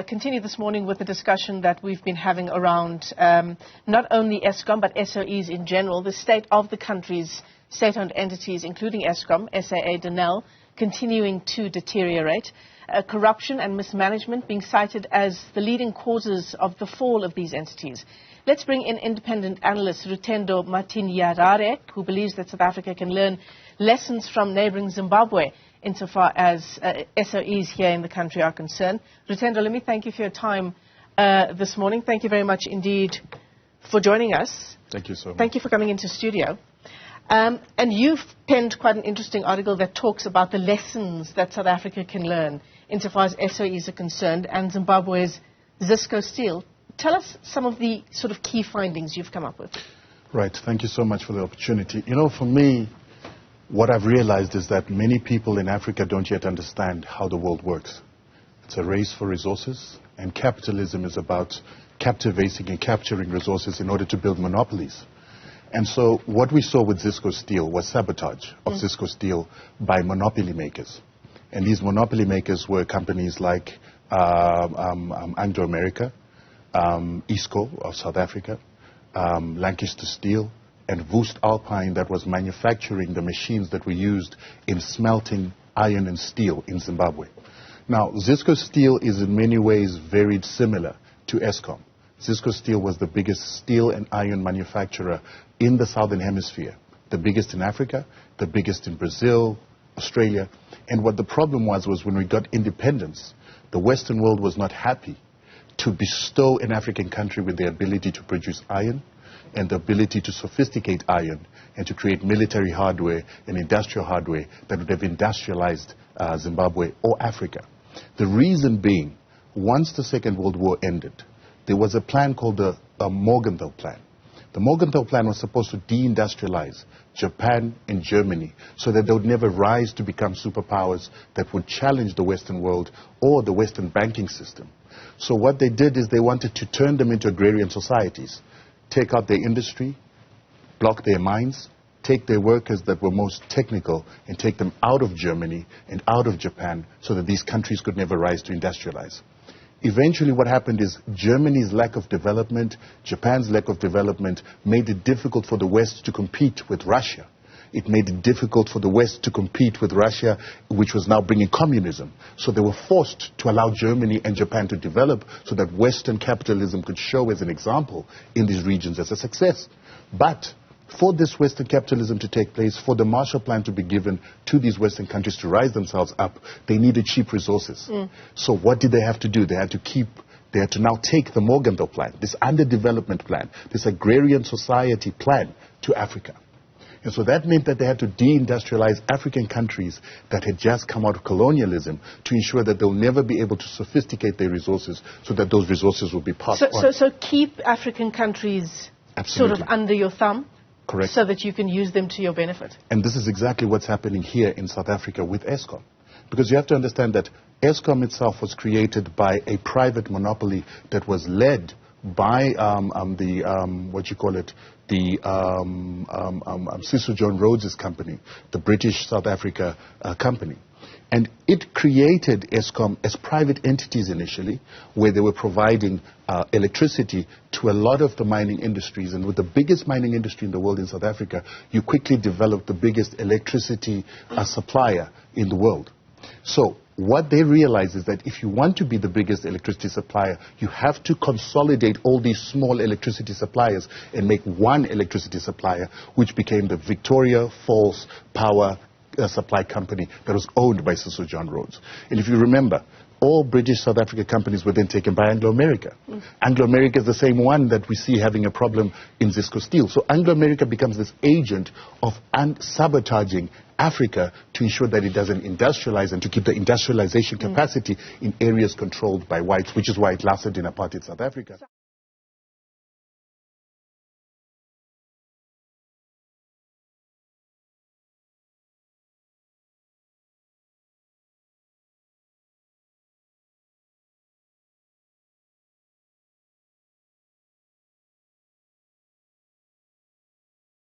Continue this morning with the discussion that we've been having around not only Eskom but SOEs in general, the state of the country's state-owned entities, including Eskom, SAA, Denel, continuing to deteriorate. Corruption and mismanagement being cited as the leading causes of the fall of these entities. Let's bring in independent analyst Rutendo Matinyarare, who believes that South Africa can learn lessons from neighboring Zimbabwe insofar as SOEs here in the country are concerned. Rutendo, let me thank you for your time this morning. Thank you very much indeed for joining us. Thank you so much. Thank you for coming into studio. And you've penned quite an interesting article that talks about the lessons that South Africa can learn insofar as SOEs are concerned and Zimbabwe's Zisco Steel. Tell us some of the sort of key findings you've come up with. Right. Thank you so much for the opportunity. You know, for me, what I've realized is that many people in Africa don't yet understand how the world works. It's a race for resources, and capitalism is about captivating and capturing resources in order to build monopolies. And so what we saw with Zisco Steel was sabotage of Zisco Steel by monopoly makers. And these monopoly makers were companies like Anglo America, ISCO of South Africa, Lancaster Steel, and Woest Alpine, that was manufacturing the machines that were used in smelting iron and steel in Zimbabwe. Now, Zisco Steel is in many ways very similar to Eskom. Zisco Steel was the biggest steel and iron manufacturer in the Southern Hemisphere, the biggest in Africa, the biggest in Brazil, Australia. And what the problem was when we got independence, the Western world was not happy to bestow an African country with the ability to produce iron and the ability to sophisticate iron and to create military hardware and industrial hardware that would have industrialized Zimbabwe or Africa. The reason being, once the Second World War ended, there was a plan called the Morgenthau Plan. The Morgenthau Plan was supposed to deindustrialize Japan and Germany so that they would never rise to become superpowers that would challenge the Western world or the Western banking system. So what they did is they wanted to turn them into agrarian societies, take out their industry, block their mines, take their workers that were most technical and take them out of Germany and out of Japan so that these countries could never rise to industrialize. Eventually what happened is Germany's lack of development, Japan's lack of development made it difficult for the West to compete with Russia. It made it difficult for the West to compete with Russia, which was now bringing communism. So they were forced to allow Germany and Japan to develop so that Western capitalism could show as an example in these regions as a success. But for this Western capitalism to take place, for the Marshall Plan to be given to these Western countries to rise themselves up, they needed cheap resources. So what did they have to do? They had to now take the Morgenthau Plan, this underdevelopment plan, this agrarian society plan to Africa. And so that meant that they had to deindustrialize African countries that had just come out of colonialism to ensure that they'll never be able to sophisticate their resources so that those resources will be passed on. So keep African countries Absolutely. sort of under your thumb? Correct. So that you can use them to your benefit. And this is exactly what's happening here in South Africa with Eskom. Because you have to understand that Eskom itself was created by a private monopoly that was led by Cecil John Rhodes' company, the British South Africa company. And it created Eskom as private entities initially, where they were providing electricity to a lot of the mining industries. And with the biggest mining industry in the world in South Africa, you quickly developed the biggest electricity supplier in the world. So what they realized is that if you want to be the biggest electricity supplier, you have to consolidate all these small electricity suppliers and make one electricity supplier, which became the Victoria Falls Power supply company that was owned by Cecil John Rhodes. And if you remember, all British South Africa companies were then taken by Anglo America. Anglo America is the same one that we see having a problem in Zisco Steel. So Anglo America becomes this agent of sabotaging Africa to ensure that it doesn't industrialize and to keep the industrialization capacity in areas controlled by whites, which is why it lasted in apartheid South Africa.